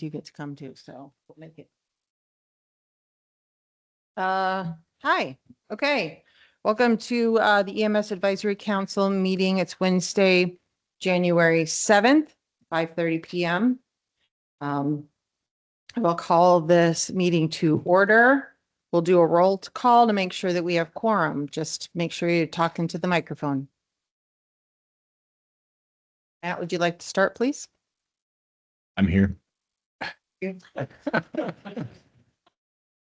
meetings you get to come to, so we'll make it. Hi, okay. Welcome to the EMS Advisory Council meeting. It's Wednesday, January 7th, 5:30 PM. I will call this meeting to order. We'll do a roll call to make sure that we have quorum. Just make sure you're talking to the microphone. Matt, would you like to start, please? I'm here.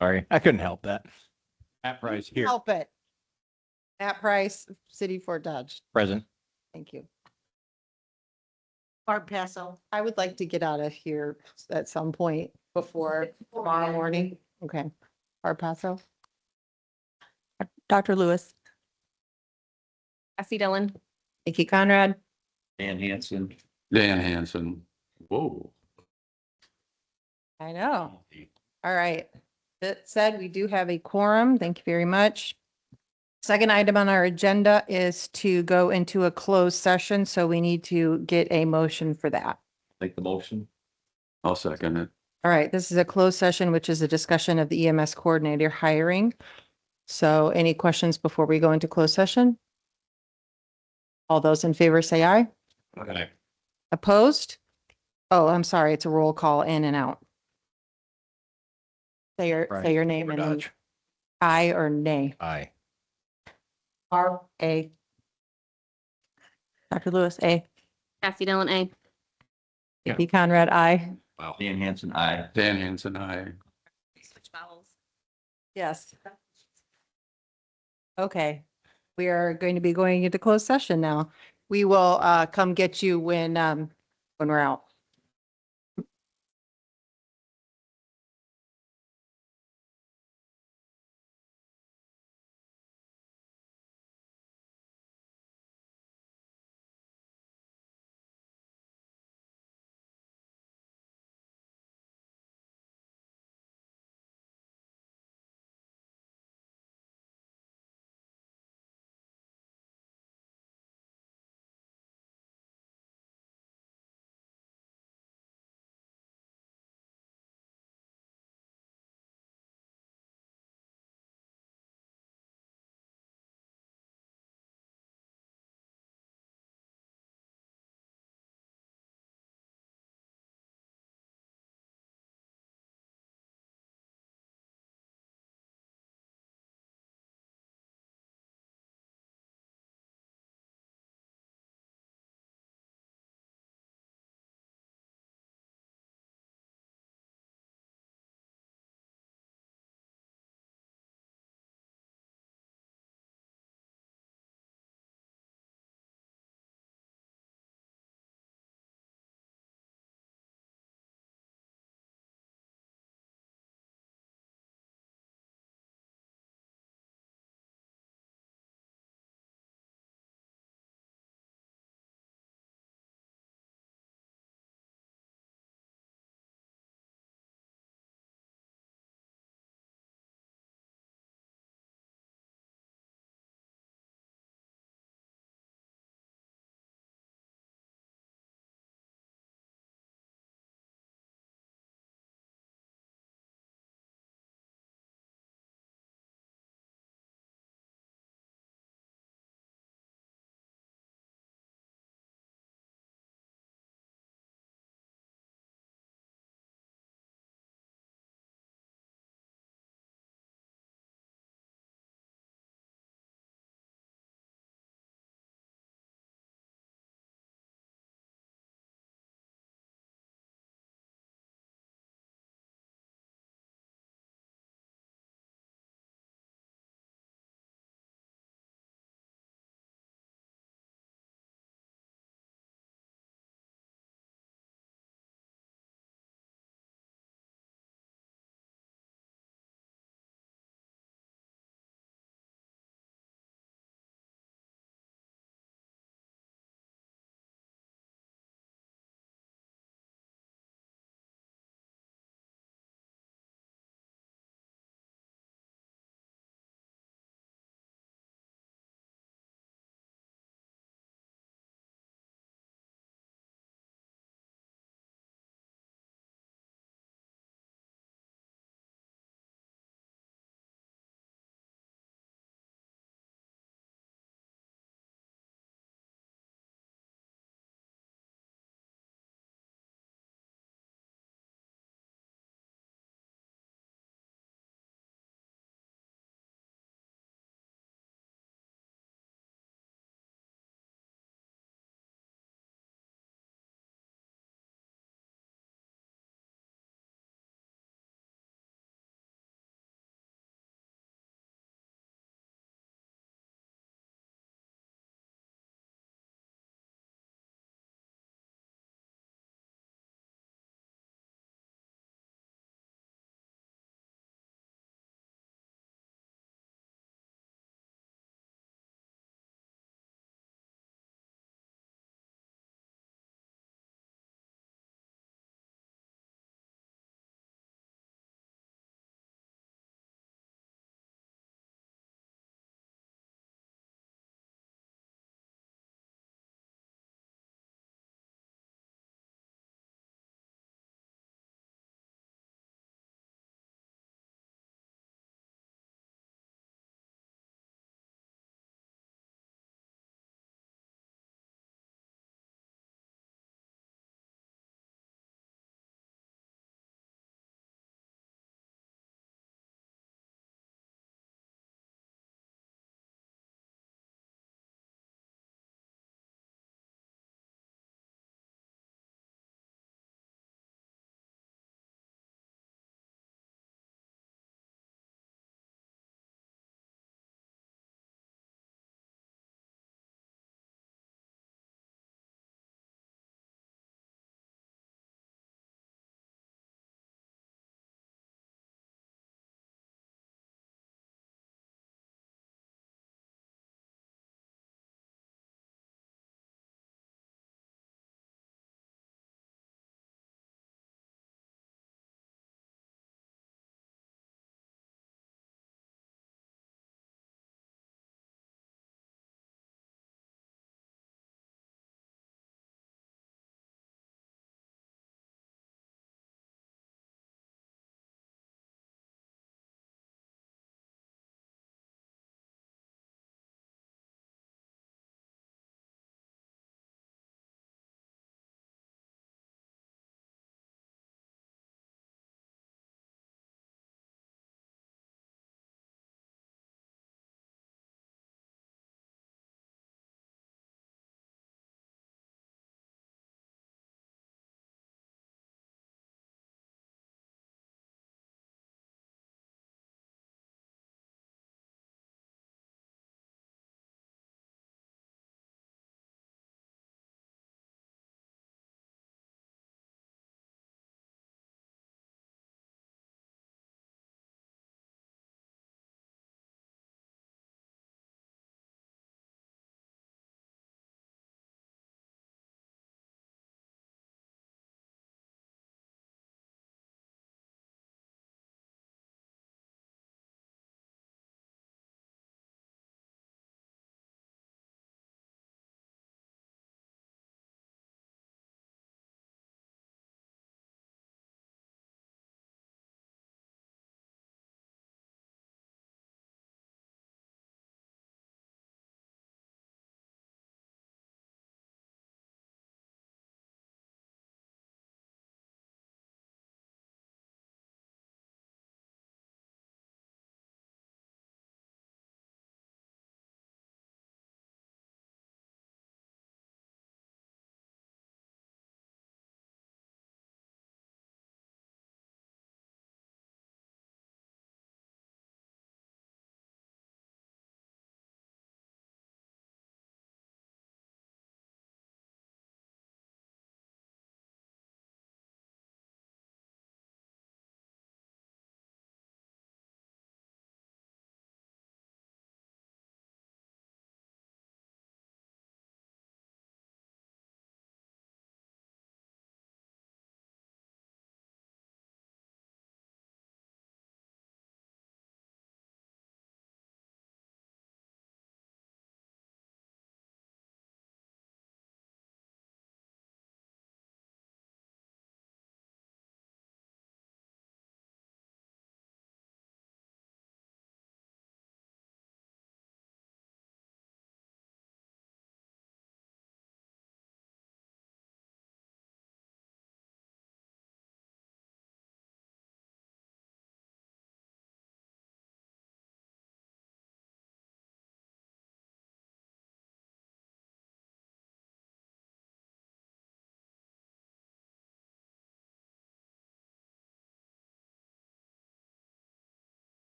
Sorry, I couldn't help that. Matt Price here, Help it. Matt Price, City Fort Dodge. present. Thank you. Barb Passo. I would like to get out of here at some point before tomorrow morning. Okay. Barb Passo. Dr. Lewis. Essie Dillon. Nikki Conrad. Dan Hansen. Dan Hansen. Whoa. I know. All right. That said, we do have a quorum. Thank you very much. Second item on our agenda is to go into a closed session, so we need to get a motion for that. Make the motion. I'll second it. All right, this is a closed session, which is a discussion of the EMS coordinator hiring. So any questions before we go into closed session? All those in favor say aye. Okay. Opposed? Oh, I'm sorry, it's a roll call in and out. Say your name and then Dodge. aye or nay. Aye. R A. Dr. Lewis, A. Essie Dillon, A. Nikki Conrad, aye. Wow. Dan Hansen, aye. Dan Hansen, aye. Switch vowels. Yes. Okay, we are going to be going into closed session now. We will come get you when we're out.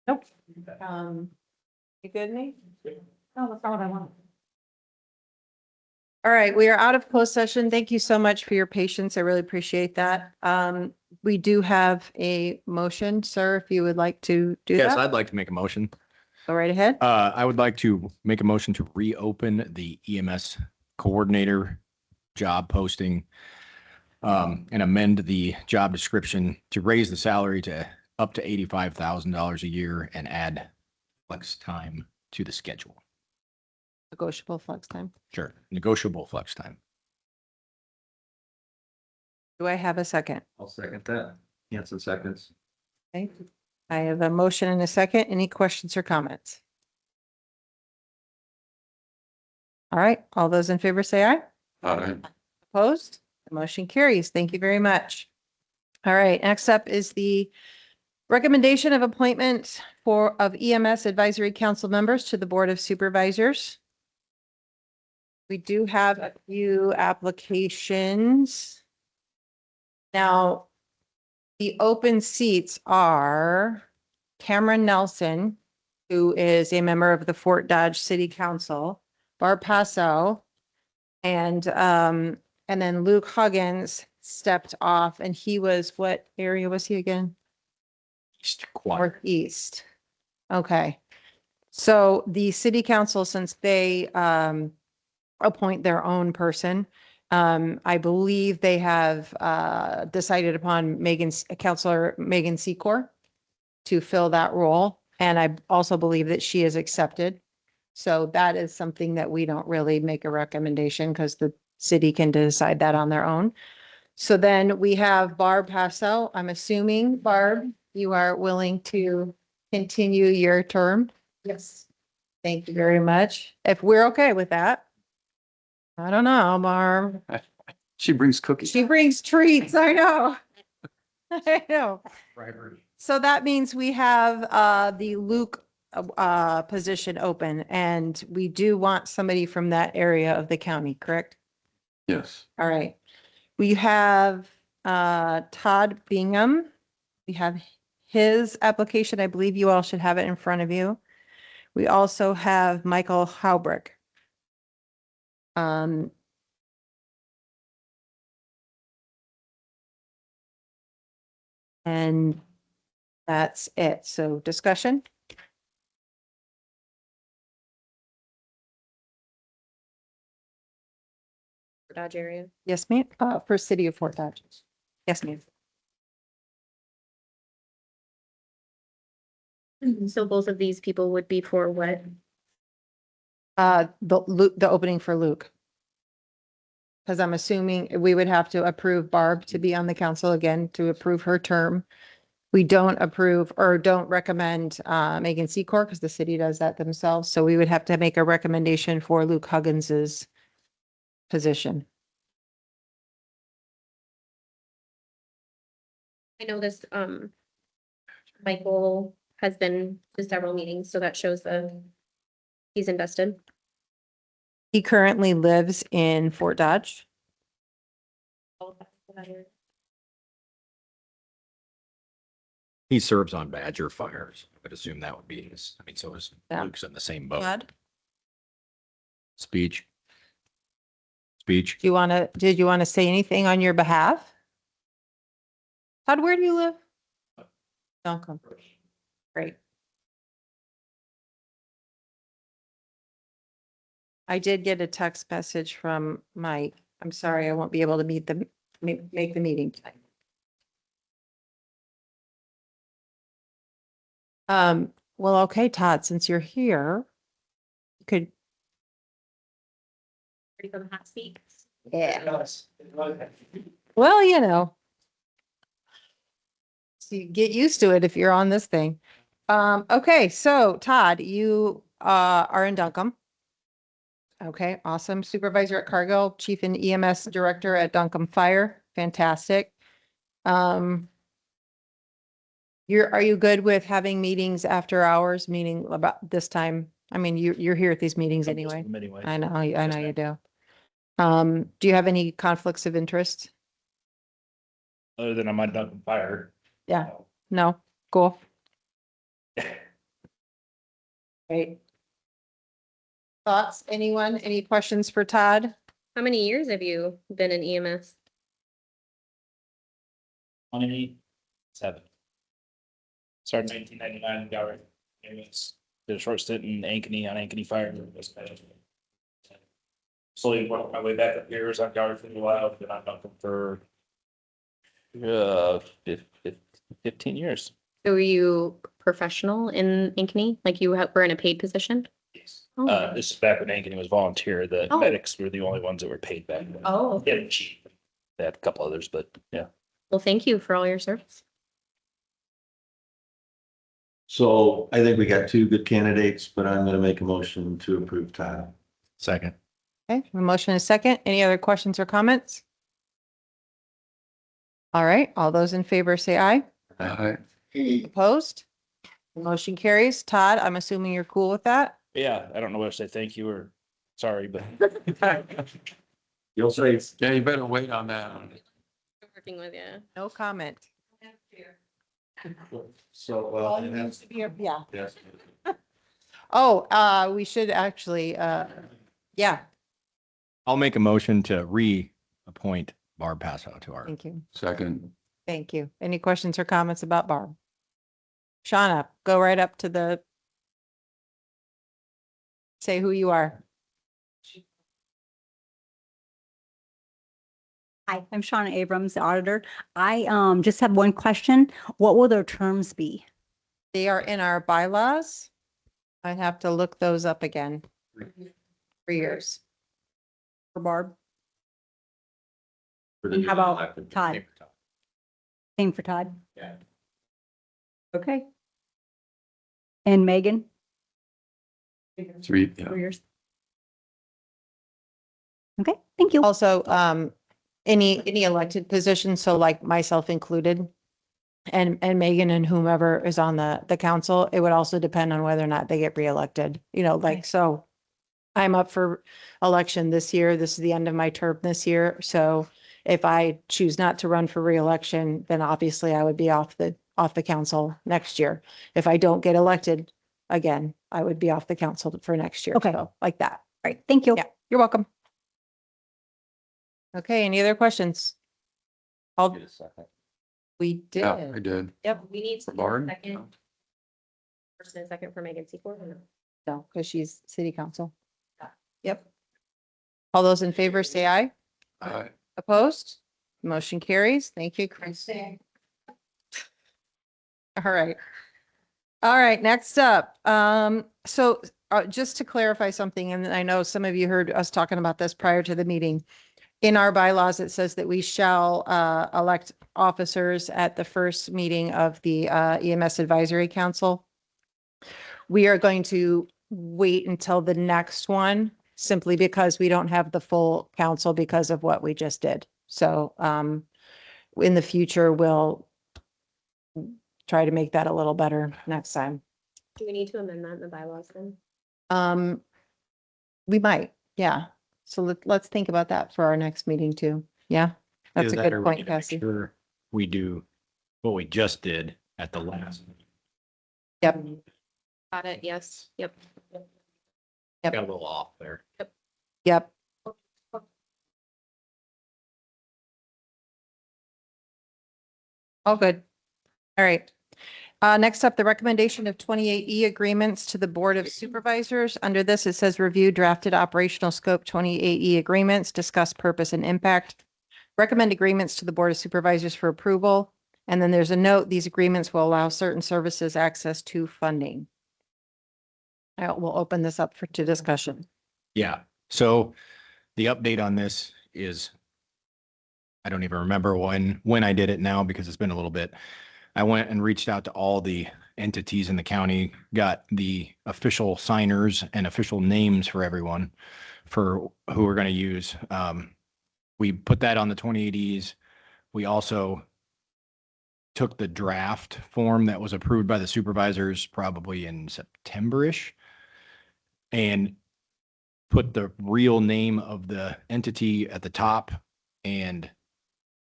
Nope. You good, Nate? No, that's not what I want. All right, we are out of closed session. Thank you so much for your patience. I really appreciate that. We do have a motion, sir, if you would like to do Yes, that. I'd like to make a motion. Go right ahead. I would like to make a motion to reopen the EMS coordinator job posting and amend the job description to raise the salary to up to $85,000 a year and add flex time to the schedule. Negotiable flex time. Sure. Negotiable flex time. Do I have a second? I'll second that. Hanson seconds. Okay. I have a motion and a second. Any questions or comments? All right, all those in favor say aye. Aye. Opposed? The motion carries. Thank you very much. All right, next up is the recommendation of appointment of EMS Advisory Council members to the Board of Supervisors. We do have a few applications. Now, the open seats are Cameron Nelson, who is a member of the Fort Dodge City Council, Barb Passo, and then Luke Huggins stepped off, and he was, what area was he again? East Quad. Northeast. Okay. So the city council, since they appoint their own person, I believe they have decided upon Councilor Megan Secor to fill that role. And I also believe that she is accepted. So that is something that we don't really make a recommendation because the city can decide that on their own. So then we have Barb Passo. I'm assuming, Barb, you are willing to continue your term? Yes. Thank you very much. If we're okay with that. I don't know, Barb. She brings cookies. She brings treats, I know. I know. So that means we have the Luke position open, and we do want somebody from that area of the county, correct? Yes. All right. We have Todd Bingham. We have his application. I believe you all should have it in front of you. We also have Michael Haubrick. And that's it. So discussion? Dodge area. Yes, ma'am. For City of Fort Dodge. Yes, ma'am. So both of these people would be for what? The opening for Luke. Because I'm assuming we would have to approve Barb to be on the council again to approve her term. We don't approve or don't recommend Megan Secor because the city does that themselves. So we would have to make a recommendation for Luke Huggins's position. I know this, Michael has been to several meetings, so that shows that he's invested. He currently lives in Fort Dodge. He serves on Badger Fires. I would assume that would be his. I mean, so is Yeah. Luke's in the same boat. Todd, Speech. Speech. did you want to say anything on your behalf? Todd, where do you live? Duncan. Great. I did get a text message from Mike. I'm sorry, I won't be able to make the meeting tonight. Well, okay, Todd, since you're here, you could, Ready for the hot seat? yeah, well, you know. So you get used to it if you're on this thing. Okay, so Todd, you are in Duncombe. Okay, awesome. Supervisor at Cargill, Chief and EMS Director at Duncombe Fire. Fantastic. Are you good with having meetings after hours, meaning about this time? I mean, you're here at these meetings anyway. I know you do. Do you have any conflicts of interest? Other than I might not be fired. Yeah. No? Cool. Great. Thoughts? Anyone? Any questions for Todd? How many years have you been in E EMS? 27. Started in 1999 in Gallery. Did a short stint in Ankeny on Ankeny Fire. Slowly worked my way back up here. Was on Gallery for a while. Then I've done them for 15 years. So were you professional in Ankeny? Like you were in a paid position? Yes. Oh. This is back when Ankeny was volunteer. The Oh. medics were the only ones that were paid back then. Oh, Yeah, cheap. They had a couple others, but yeah. well, thank you for all your service. So I think we got two good candidates, but I'm gonna make a motion to approve Todd. Second. Okay, a motion is second. Any other questions or comments? All right, all those in favor say aye. Aye. Opposed? Motion carries. Todd, I'm assuming you're cool with that? Yeah, I don't know whether to say thank you or sorry, but You'll say, Yeah, you better wait on that one. Working with you. No comment. so, well, and that's, Yeah. yes. Oh, we should actually, yeah, I'll make a motion to reappoint Barb Passo to our. thank you. Second. Thank you. Any questions or comments about Barb? Shauna, go right up to the, say who you are. Hi, I'm Shauna Abrams, the auditor. I just have one question. What will their terms be? They are in our bylaws. I'd have to look those up again. 3 years. For Barb? For the How about elected. Todd? Same for Todd? Yeah. Okay. And Megan? 3, yeah. 4 years. Okay, thank you. Also, any elected position, so like myself included, and Megan and whomever is on the council, it would also depend on whether or not they get reelected, like, so I'm up for election this year. This is the end of my term this year. So if I choose not to run for reelection, then obviously I would be off the council next year. If I don't get elected again, I would be off the council for next year. Okay. So like that. All right, thank you. Yeah, you're welcome. Okay, any other questions? We Yeah, I did. did. Yep, We need to For get a Barb? second. First and second for Megan Secor. no, because she's city council. Yep. All those in favor say aye. Aye. Opposed? Motion carries. Thank you, Chris. All right. All right, next up. So just to clarify something, and I know some of you heard us talking about this prior to the meeting. In our bylaws, it says that we shall elect officers at the first meeting of the EMS Advisory Council. We are going to wait until the next one simply because we don't have the full council because of what we just did. So in the future, we'll try to make that a little better next time. Do we need to amend that in the bylaws then? We might, yeah. So let's think about that for our next meeting too. Yeah, that's Is a that good we point, need to make Cassie. sure we do what we just did at the last. Yep, Got it, yes, yep. Got a little off there. yep. All good. All right. Next up, the recommendation of 28E agreements to the Board of Supervisors. Under this, it says review drafted operational scope 28E agreements, discuss purpose and impact, recommend agreements to the Board of Supervisors for approval. And then there's a note, these agreements will allow certain services access to funding. We'll open this up to discussion. Yeah. So the update on this is, I don't even remember when I did it now because it's been a little bit. I went and reached out to all the entities in the county, got the official signers and official names for everyone for who we're going to use. We put that on the 2080s. We also took the draft form that was approved by the supervisors probably in September-ish and put the real name of the entity at the top and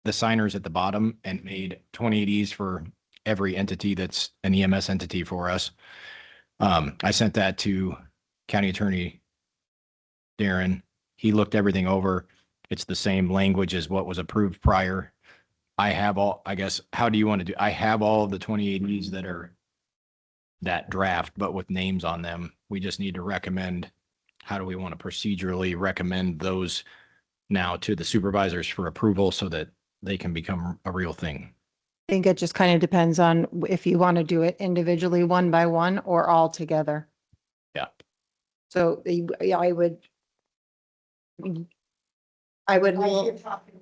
the signers at the bottom and made 2080s for every entity that's an EMS entity for us. I sent that to County Attorney Darren. He looked everything over. It's the same language as what was approved prior. I have all, I guess, how do you want to do? I have all of the 2080s that are that draft, but with names on them. We just need to recommend, how do we want to procedurally recommend those now to the supervisors for approval so that they can become a real thing? I think it just kind of depends on if you want to do it individually, one by one, or all together. Yeah. So yeah, I would. Talking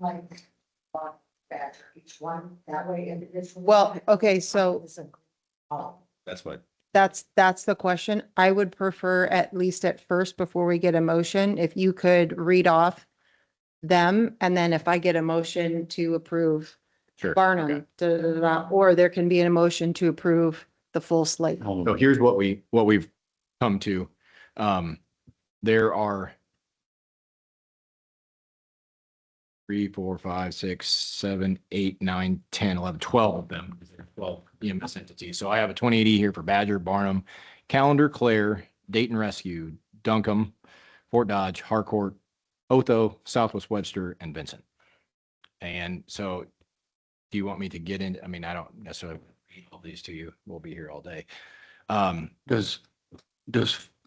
like batch each one that way individually. Well, okay, so That's what. that's the question. I would prefer, at least at first, before we get a motion, if you could read off them, and then if I get a motion to approve Sure. Barnum, or there can be a motion to approve the full slate. So here's what we've come to. There are 3, 4, 5, 6, 7, 8, 9, 10, 11, 12 of them. 12 EMS entities. So I have a 2080 here for Badger, Barnum, Callender, Clare, Dayton Rescue, Duncombe, Fort Dodge, Harcourt, Otho, Southwest Webster, and Vincent. And so do you want me to get in? I mean, I don't necessarily read all these to you. We'll be here all day. Does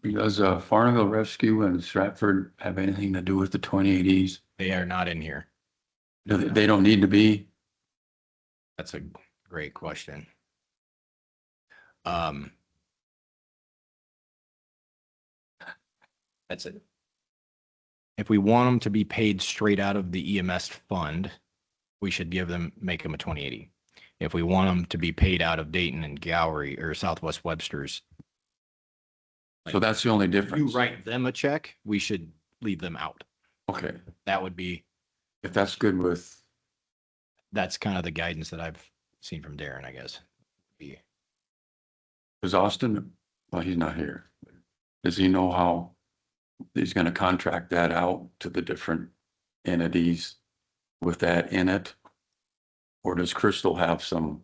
Farmville Rescue and Stratford have anything to do with the 2080s? They are not in here. They don't need to be? That's a great question. That's it. If we want them to be paid straight out of the EMS fund, we should make them a 2080. If we want them to be paid out of Dayton and Gowrie or Southwest Webster's. So that's the only If difference? you write them a check, we should leave them out. Okay, That would be, if that's good with, that's kind of the guidance that I've seen from Darren, I guess. because Austin, well, he's not here. Does he know how he's gonna contract that out to the different entities with that in it? Or does Crystal have some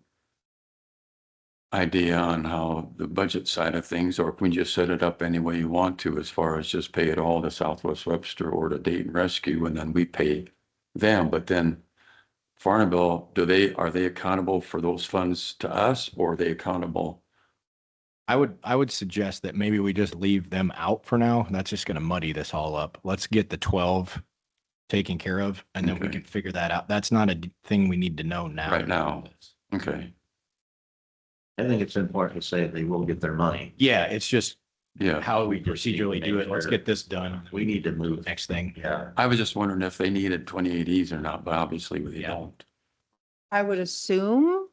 idea on how the budget side of things, or if we just set it up any way you want to, as far as just pay it all to Southwest Webster or to Dayton Rescue, and then we pay them, but then Farmville, are they accountable for those funds to us, or are they accountable? I would suggest that maybe we just leave them out for now. That's just going to muddy this all up. Let's get the 12 taken care of, and then we Okay. can figure that out. That's not a thing we need to know now. Right now. Okay, I think it's important to say they will get their money. Yeah, it's just yeah. how we We just need to procedurally do make it. Let's sure. get this done. We need to move. Next thing. Yeah. I was just wondering if they needed 2080s or not, but obviously they Yeah. don't. I would assume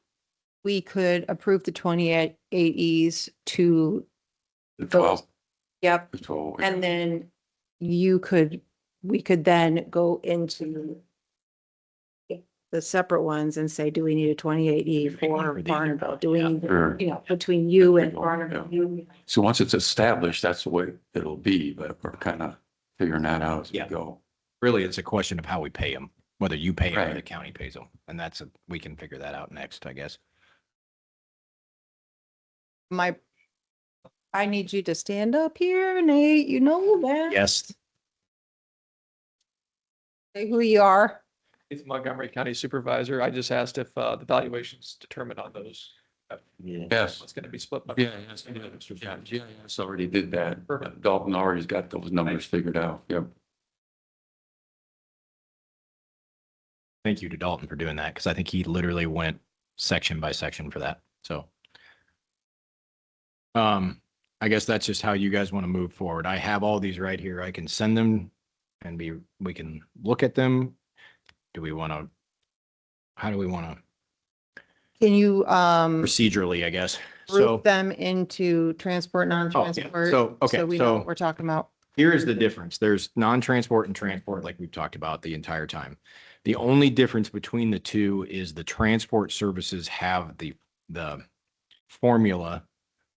we could approve the 28Es to, The 12, yep, the 12. and then we could then go into the separate ones and say, do we need a 28E for For these, Barnville? Do we yeah. need, Sure. between you and Yeah. Barnville? So once it's established, that's the way it'll be, but we're kind of figuring that out as we Yeah. go. Really, it's a question of how we pay them, whether you pay them or Right. the county pays them. And we can figure that out next, I guess. I need you to stand up here, Nate, you know that. Yes. Say who you are. It's Montgomery County Supervisor. I just asked if the valuations determined on those, Yeah. Yes. what's going to be split by. Yeah, GIS already did that. Perfect. Dalton already's got those numbers figured out. Yep. Thank you to Dalton for doing that, because I think he literally went section by section for that. So I guess that's just how you guys want to move forward. I have all these right here. I can send them and we can look at them. How do we want to Can you, procedurally, I guess? So group them into transport, non-transport? So we know what we're talking about. here is the difference. There's non-transport and transport, like we've talked about the entire time. The only difference between the two is the transport services have the formula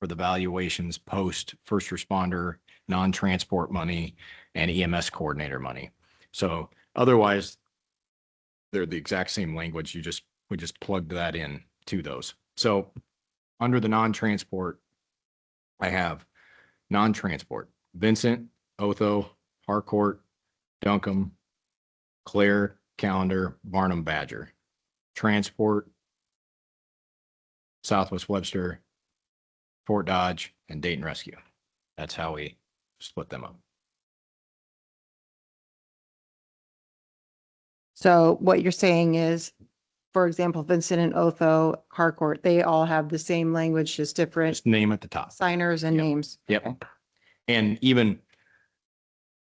for the valuations post first responder non-transport money, and EMS coordinator money. So otherwise, they're the exact same language. We just plugged that in to those. So under the non-transport, I have non-transport, Vincent, Otho, Harcourt, Duncombe, Claire, Calendar, Barnum, Badger. Transport, Southwest Webster, Fort Dodge, and Dayton Rescue. That's how we split them up. So what you're saying is, for example, Vincent and Otho, Harcourt, they all have the same language, just different Just name at the top. signers and Yep. names. Yep. And even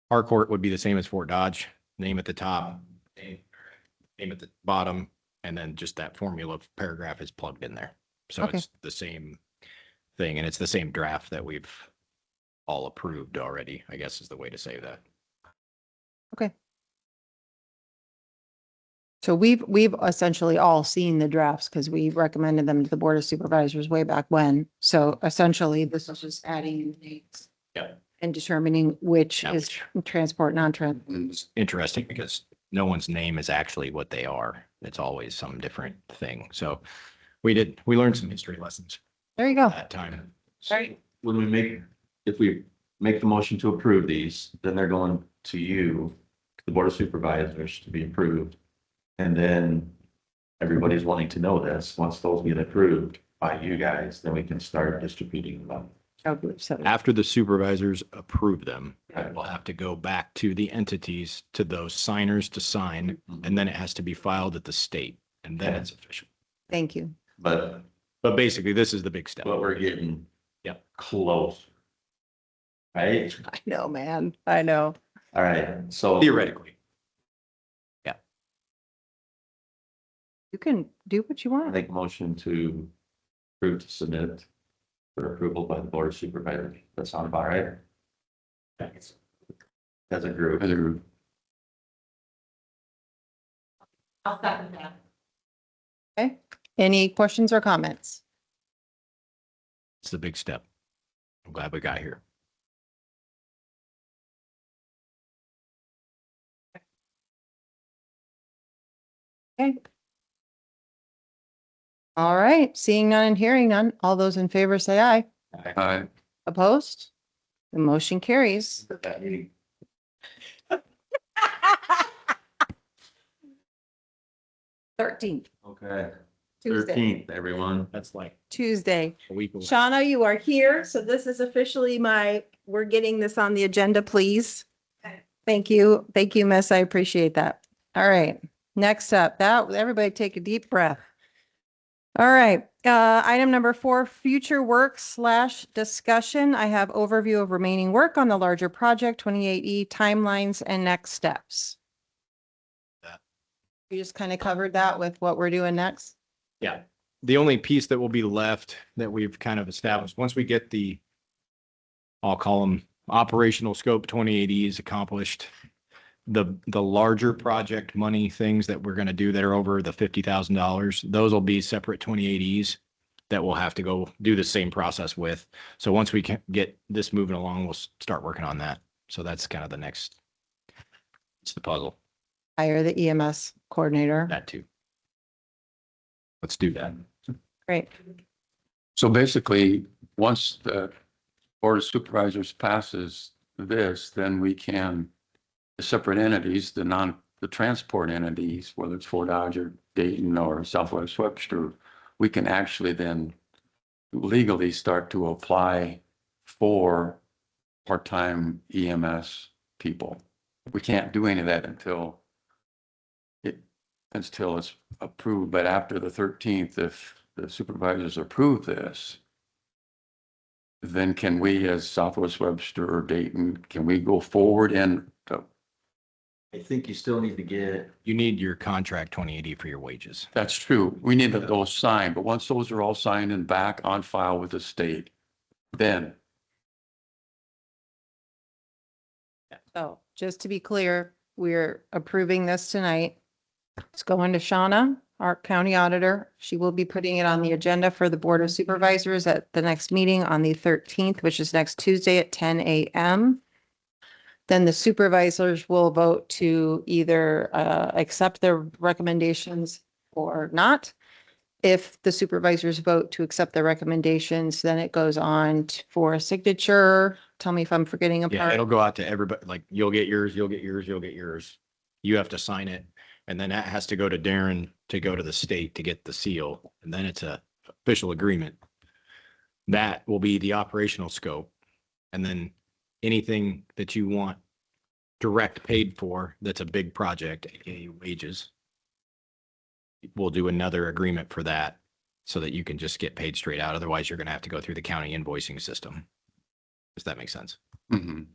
Harcourt would be the same as Fort Dodge, name at the top, name at the bottom, and then just that formula paragraph is plugged in there. So Okay. it's the same thing, and it's the same draft that we've all approved already, I guess is the way to say that. So we've essentially all seen the drafts because we recommended them to the Board of Supervisors way back when. So essentially, this is just adding in dates. Yeah. And determining which Yeah, is transport, non-transport. It's interesting because no one's name is actually what they are. It's always some different thing. So we learned some history lessons There you go. that time. If we make the motion to approve these, then they're going to you, to the Board of Supervisors to be approved. And then everybody's wanting to know this. Once those get approved by you guys, then we can start distributing them. I would believe so. After the supervisors approve them, we'll have to go back to the entities, to those signers to sign, and then it has to be filed at the state, and then it's official. Thank you. But Basically, this is the big step. we're getting Yep. close. Right? I know, man. I know. All right. So Theoretically. You can do what you I want. make a motion to approve to submit for approval by the Board of Supervisors. That sound about right? As a group. As a group. I'll second that. Okay. Any questions or comments? It's the big step. I'm glad we got here. Okay. All right. Seeing none and hearing none. All those in favor say aye. Opposed? The motion carries. That meeting. 13th, Okay. Tuesday. 13th, everyone. That's like Tuesday. a week away. Shauna, you are here. So this is officially we're getting this on the agenda, please. Thank you. Thank you, Miss. I appreciate that. All right. Next up, everybody take a deep breath. All right. Item number 4, future work / discussion. I have overview of remaining work on the larger project, 28E, timelines and next steps. You just kind of covered that with what we're doing next. Yeah. The only piece that will be left that we've kind of established, once we get I'll call them operational scope 2080s accomplished, the larger project money things that we're going to do that are over the $50,000, those will be separate 2080s that we'll have to go do the same process with. So once we can get this moving along, we'll start working on that. So that's kind of it's the puzzle, Hire the EMS coordinator. that too. Let's do that. Great. So basically, once the Board of Supervisors passes this, then we can, the separate entities, the transport entities, whether it's Fort Dodge or Dayton or Southwest Webster, we can actually then legally start to apply for part-time EMS people. We can't do any of that until it's approved, but after the 13th, if the supervisors approve this, then can we, as Southwest Webster or Dayton, can we go forward and I think you still need to get. You need your contract 2080 for your wages. that's true. We need those signed, but once those are all signed and back on file with the state, then So just to be clear, we're approving this tonight. It's going to Shauna. our county auditor. She will be putting it on the agenda for the Board of Supervisors at the next meeting on the 13th, which is next Tuesday at 10 a.m. Then the supervisors will vote to either accept their recommendations or not. If the supervisors vote to accept the recommendations, then it goes on for a signature. Tell me if I'm forgetting a Yeah, part. it'll go out to everybody, like you'll get yours, you'll get yours, you'll get yours. You have to sign it. And then that has to go to Darren to go to the state to get the seal. And then it's a official agreement. That will be the operational scope. And then anything that you want direct paid for, that's a big project, aka wages. We'll do another agreement for that so that you can just get paid straight out. Otherwise, you're going to have to go through the county invoicing system. Does that make sense? Mhm.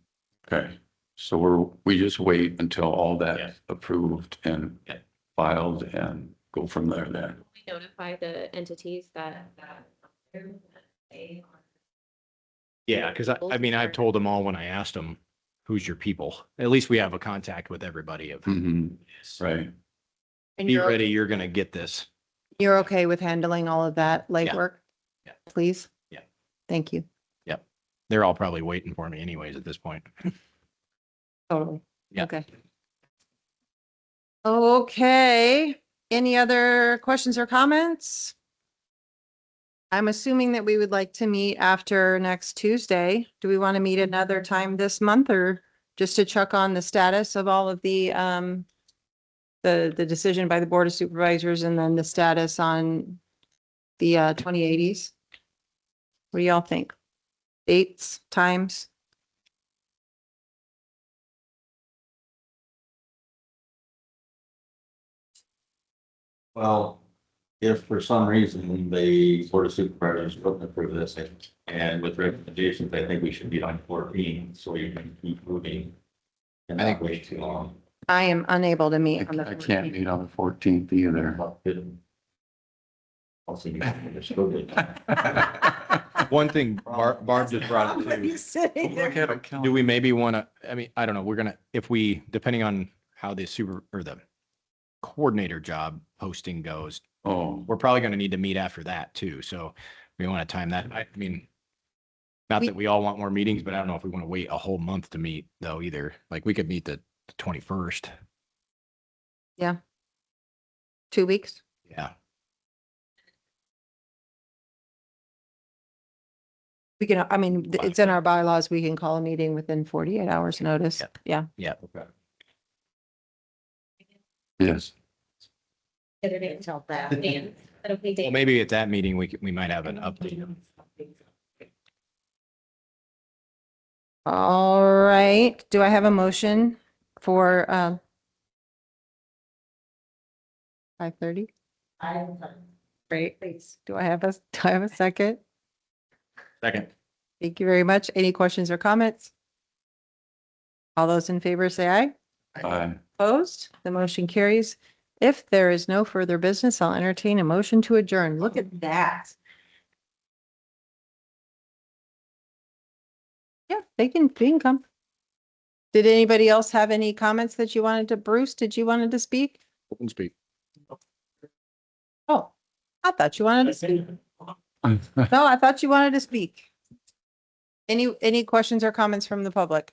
Okay, so we just wait until all Yeah. that's approved and Yeah. filed and go from there then. We notify the entities that. Yeah, because I mean, I've told them all when I asked them, who's your people? At least we have a contact with everybody of, Mhm. Right. And be ready, you're going to get this. You're okay with handling all of that legwork? Yeah. Please? Yeah. Thank you. They're all probably waiting for me anyways at this point. Totally. Yeah. Okay. Okay. Any other questions or comments? I'm assuming that we would like to meet after next Tuesday. Do we want to meet another time this month or just to check on the status of all of the decision by the Board of Supervisors and then the status on the 2080s? What do y'all think? Dates, times? Well, if for some reason the Board of Supervisors don't approve this, and with recommendations, I think we should be on 14, so we can keep moving. And I not think we wait too long. I am unable to meet on the I can't 14th. meet on the 14th either. I'll see you in the school. One thing Barb just brought up too. Sitting there. Look at a Do calendar. we maybe want to, I mean, I don't know, we're gonna, if we, depending on how the the coordinator job posting goes, Oh, we're probably gonna need to meet after that too, so we want to time that. I mean, not that we all want more meetings, but I don't know if we want to wait a whole month to meet though either. Like we could meet the 21st. 2 weeks? Yeah. We can, I mean, it's in our bylaws. We can call a meeting within 48 hours notice. Yep. Yeah. Yeah. yes. Other day until that. Dan, is that okay, Well, Dave? maybe at that meeting, we might have an update. All right. Do I have a motion for 5:30? Great. Do I have a second? Second. Thank you very much. Any questions or comments? All those in favor say aye. Opposed? The motion carries. If there is no further business, I'll entertain a motion to adjourn. Look at that. Yeah, they can come. Did anybody else have any comments that you wanted to, Bruce, did you wanted to speak? Open speak. Oh, I thought you wanted to speak. No, I thought you wanted to speak. Any questions or comments from the public?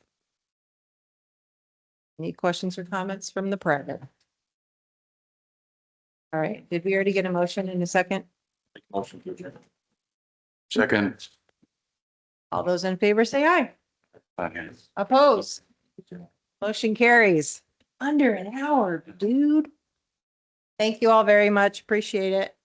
Any questions or comments from the private? All right, did we already get a motion in a second? Second. All those in favor say aye. Aye. Oppose? Motion carries. Under an hour, dude. Thank you all very much. Appreciate it.